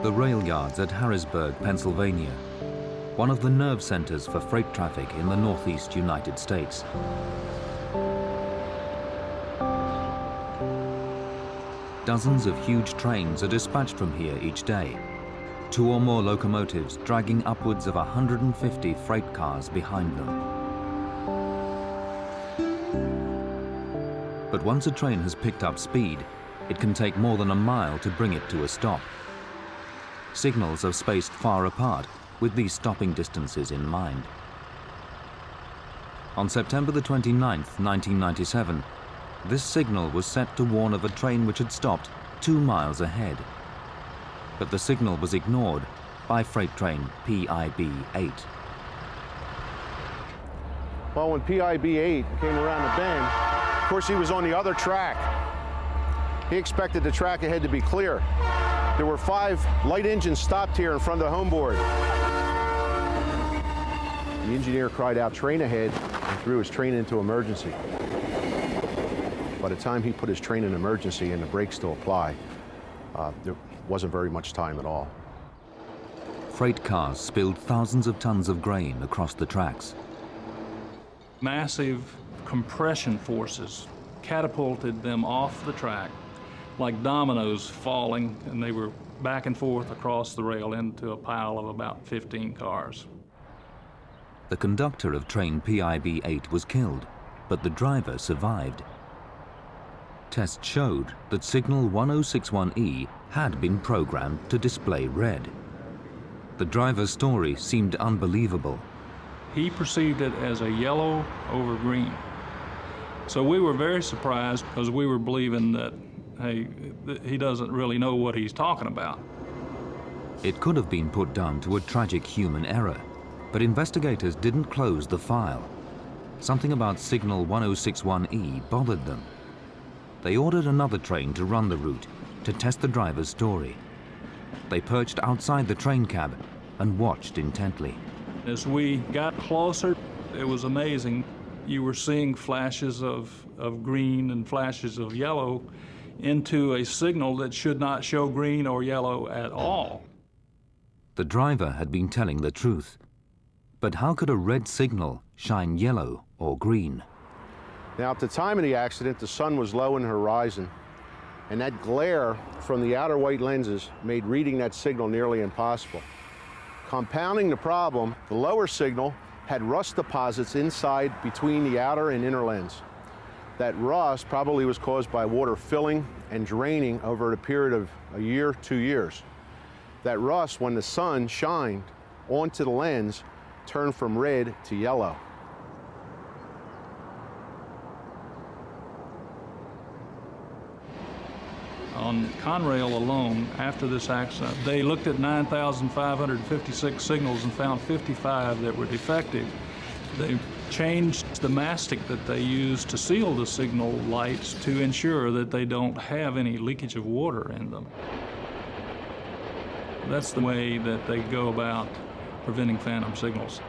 The rail yards at Harrisburg, Pennsylvania, one of the nerve centers for freight traffic in the northeast United States. Dozens of huge trains are dispatched from here each day, 2 or more locomotives dragging upwards of 150 freight cars behind them. But once a train has picked up speed, it can take more than a mile to bring it to a stop. Signals are spaced far apart, with these stopping distances in mind. On September the 29th, 1997, this signal was set to warn of a train which had stopped 2 miles ahead. But the signal was ignored by freight train PIB-8. Well, when PIB-8 came around the bend, of course he was on the other track. He expected the track ahead to be clear. There were 5 light engines stopped here in front of the home board. The engineer cried out, "Train ahead," and threw his train into emergency. By the time he put his train in emergency and the brakes to apply, there wasn't very much time at all. Freight cars spilled thousands of tons of grain across the tracks. Massive compression forces catapulted them off the track like dominoes falling, and they were back and forth across the rail into a pile of about 15 cars. The conductor of train PIB-8 was killed, but the driver survived. Tests showed that signal 1061E had been programmed to display red. The driver's story seemed unbelievable. He perceived it as a yellow over green. So we were very surprised because we were believing that, hey, he doesn't really know what he's talking about. It could have been put down to a tragic human error, but investigators didn't close the file. Something about signal 1061E bothered them. They ordered another train to run the route to test the driver's story. They perched outside the train cab and watched intently. As we got closer, it was amazing. You were seeing flashes of green and flashes of yellow into a signal that should not show green or yellow at all. The driver had been telling the truth. But how could a red signal shine yellow or green? Now, at the time of the accident, the sun was low in the horizon, and that glare from the outer white lenses made reading that signal nearly impossible. Compounding the problem, the lower signal had rust deposits inside between the outer and inner lens. That rust probably was caused by water filling and draining over a period of a year, 2 years. That rust, when the sun shined onto the lens, turned from red to yellow. On Conrail alone, after this accident, they looked at 9,556 signals and found 55 that were defective. They changed the mastic that they use to seal the signal lights to ensure that they don't have any leakage of water in them. That's the way that they go about preventing phantom signals.